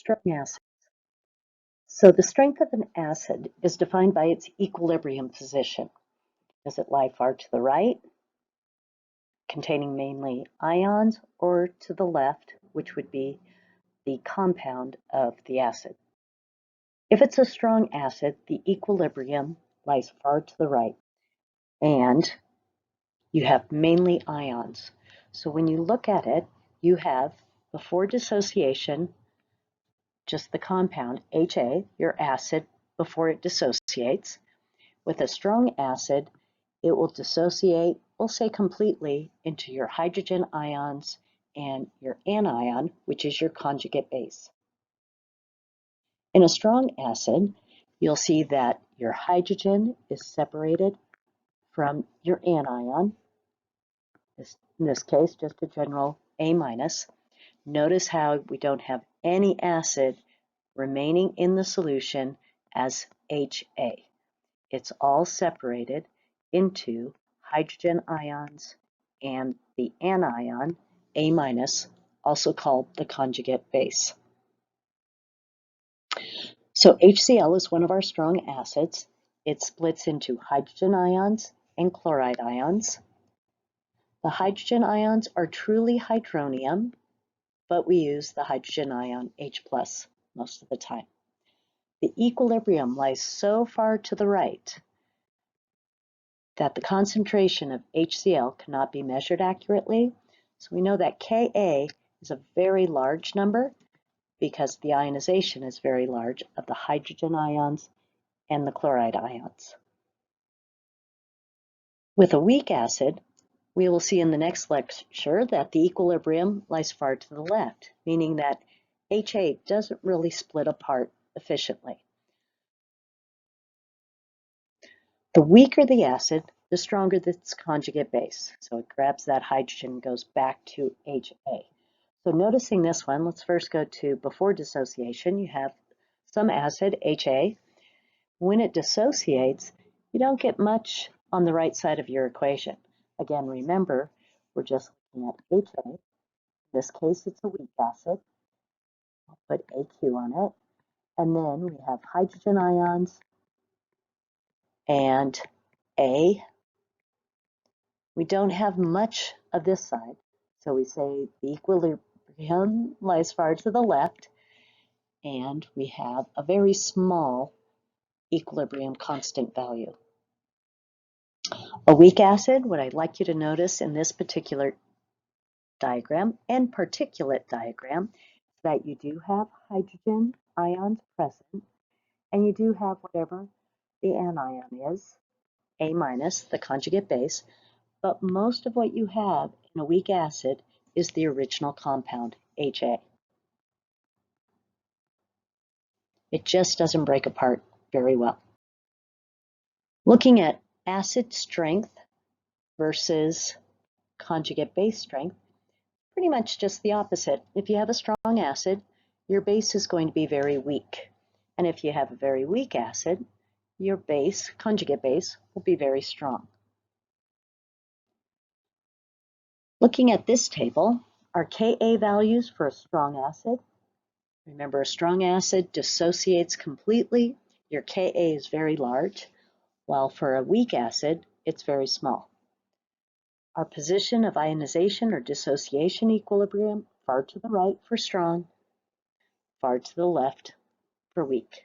Strong acids. So the strength of an acid is defined by its equilibrium position. Does it lie far to the right, containing mainly ions, or to the left, which would be the compound of the acid? If it's a strong acid, the equilibrium lies far to the right, and you have mainly ions. So when you look at it, you have, before dissociation, just the compound, HA, your acid, before it dissociates. With a strong acid, it will dissociate, we'll say completely, into your hydrogen ions and your anion, which is your conjugate base. In a strong acid, you'll see that your hydrogen is separated from your anion, in this case, just a general A-. Notice how we don't have any acid remaining in the solution as HA. It's all separated into hydrogen ions and the anion, A-, also called the conjugate base. So HCl is one of our strong acids. It splits into hydrogen ions and chloride ions. The hydrogen ions are truly hydronium, but we use the hydrogen ion H+ most of the time. The equilibrium lies so far to the right that the concentration of HCl cannot be measured accurately. So we know that Ka is a very large number because the ionization is very large of the hydrogen ions and the chloride ions. With a weak acid, we will see in the next lecture that the equilibrium lies far to the left, meaning that HA doesn't really split apart efficiently. The weaker the acid, the stronger its conjugate base. So it grabs that hydrogen and goes back to HA. So noticing this one, let's first go to before dissociation. You have some acid, HA. When it dissociates, you don't get much on the right side of your equation. Again, remember, we're just looking at HA. In this case, it's a weak acid. I'll put AQ on it. And then we have hydrogen ions and A. We don't have much of this side, so we say the equilibrium lies far to the left, and we have a very small equilibrium constant value. A weak acid, what I'd like you to notice in this particular diagram and particulate diagram is that you do have hydrogen ions present, and you do have whatever the anion is, A-, the conjugate base, but most of what you have in a weak acid is the original compound, HA. It just doesn't break apart very well. Looking at acid strength versus conjugate base strength, pretty much just the opposite. If you have a strong acid, your base is going to be very weak. And if you have a very weak acid, your base, conjugate base, will be very strong. Looking at this table, our Ka values for a strong acid. Remember, a strong acid dissociates completely. Your Ka is very large, while for a weak acid, it's very small. Our position of ionization or dissociation equilibrium, far to the right for strong, far to the left for weak.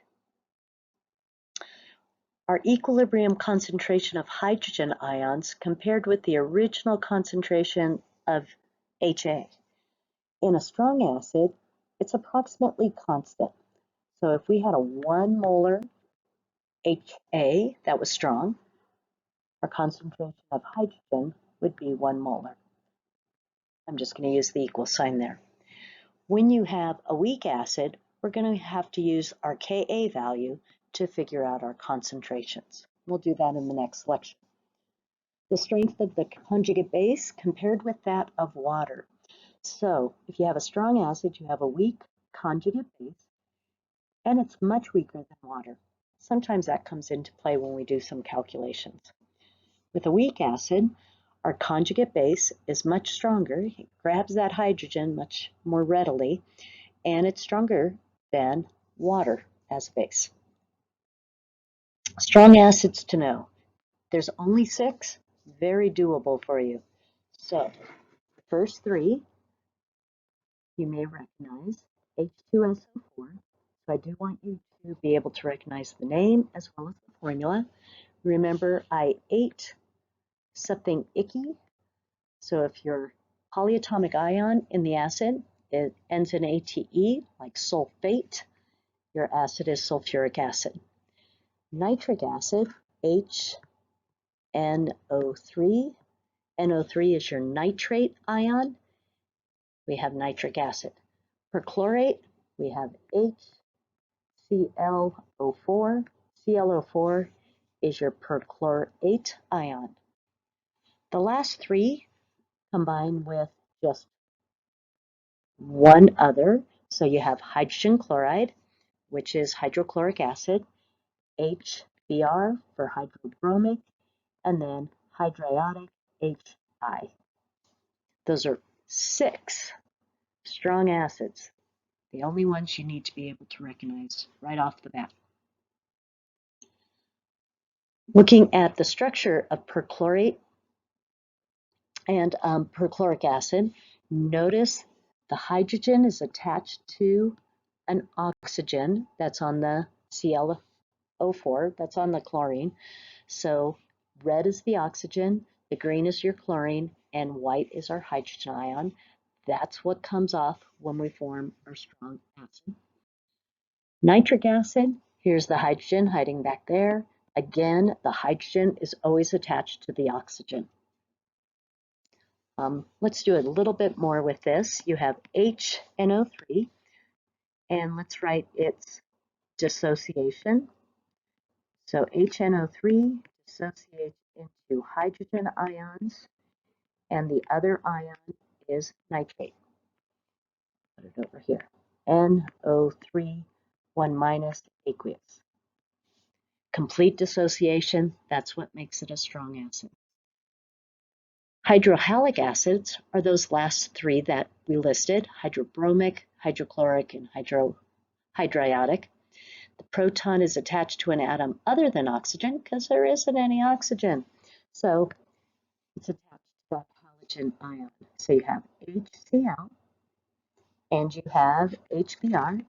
Our equilibrium concentration of hydrogen ions compared with the original concentration of HA. In a strong acid, it's approximately constant. So if we had a 1 molar HA that was strong, our concentration of hydrogen would be 1 molar. I'm just going to use the equal sign there. When you have a weak acid, we're going to have to use our Ka value to figure out our concentrations. We'll do that in the next lecture. The strength of the conjugate base compared with that of water. So if you have a strong acid, you have a weak conjugate base, and it's much weaker than water. Sometimes that comes into play when we do some calculations. With a weak acid, our conjugate base is much stronger. It grabs that hydrogen much more readily, and it's stronger than water as a base. Strong acids to know. There's only 6, very doable for you. So the first 3 you may recognize, H2SO4. So I do want you to be able to recognize the name as well as the formula. Remember, I ate something icky. So if your polyatomic ion in the acid, it ends in ATE, like sulfate, your acid is sulfuric acid. Nitric acid, HNO3. NO3 is your nitrate ion. We have nitric acid. Perchlorate, we have HClO4. ClO4 is your perchlorate ion. The last 3 combine with just one other. So you have hydrogen chloride, which is hydrochloric acid, HBr for hydrobromic, and then hydroiodic HI. Those are 6 strong acids, the only ones you need to be able to recognize right off the bat. Looking at the structure of perchlorate and perchloric acid, notice the hydrogen is attached to an oxygen that's on the ClO4, that's on the chlorine. So red is the oxygen, the green is your chlorine, and white is our hydrogen ion. That's what comes off when we form our strong acid. Nitric acid, here's the hydrogen hiding back there. Again, the hydrogen is always attached to the oxygen. Let's do a little bit more with this. You have HNO3, and let's write its dissociation. So HNO3 dissociates into hydrogen ions, and the other ion is nitrate. Put it over here. NO3, 1 minus, aqueous. Complete dissociation, that's what makes it a strong acid. Hydrohalic acids are those last 3 that we listed, hydrobromic, hydrochloric, and hydroiodic. The proton is attached to an atom other than oxygen because there isn't any oxygen. So it's attached to that halogen ion. So you have HCl, and you have HBr,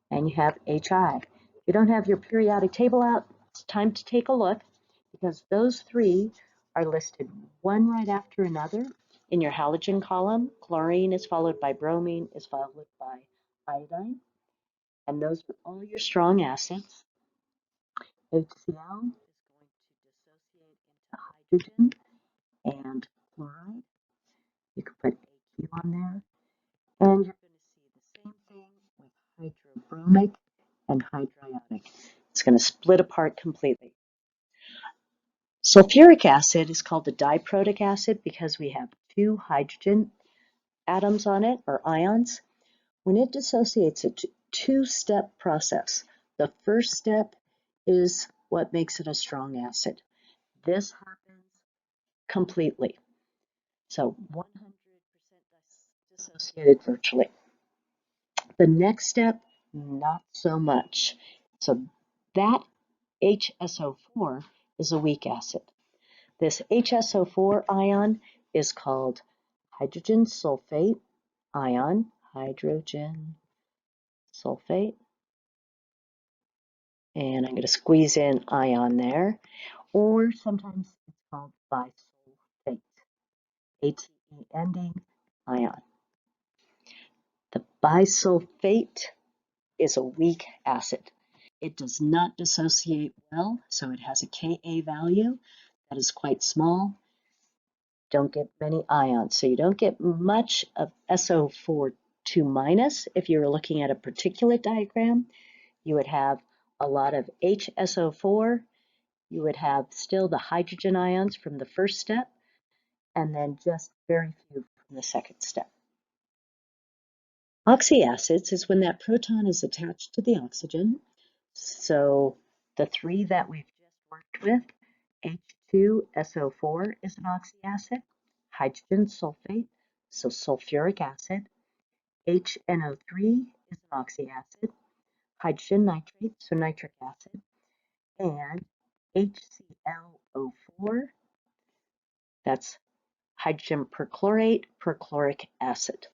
and you have HI. If you don't have your periodic table out, it's time to take a look because those 3 are listed one right after another in your halogen column. Chlorine is followed by bromine, is followed by iodine, and those are all your strong acids. HCl is going to dissociate into hydrogen and chloride. You can put AQ on there. And you're going to see the same thing with hydrobromic and hydroiodic. It's going to split apart completely. Sulfuric acid is called a diprotic acid because we have 2 hydrogen atoms on it, or ions. When it dissociates, it's a 2-step process. The first step is what makes it a strong acid. This happens completely. So 100% dissociated virtually. The next step, not so much. So that HSO4 is a weak acid. This HSO4 ion is called hydrogen sulfate ion, hydrogen sulfate, and I'm going to squeeze in ion there, or sometimes it's called bisulfate, ATE ending ion. The bisulfate is a weak acid. It does not dissociate well, so it has a Ka value that is quite small. Don't get many ions, so you don't get much of SO4 2 minus. If you were looking at a particulate diagram, you would have a lot of HSO4. You would have still the hydrogen ions from the first step, and then just very few from the second step. Oxyacids is when that proton is attached to the oxygen. So the 3 that we've just worked with, H2SO4 is an oxyacid, hydrogen sulfate, so sulfuric acid, HNO3 is an oxyacid, hydrogen nitrate, so nitric acid, and HClO4, that's hydrogen perchlorate, perchloric acid.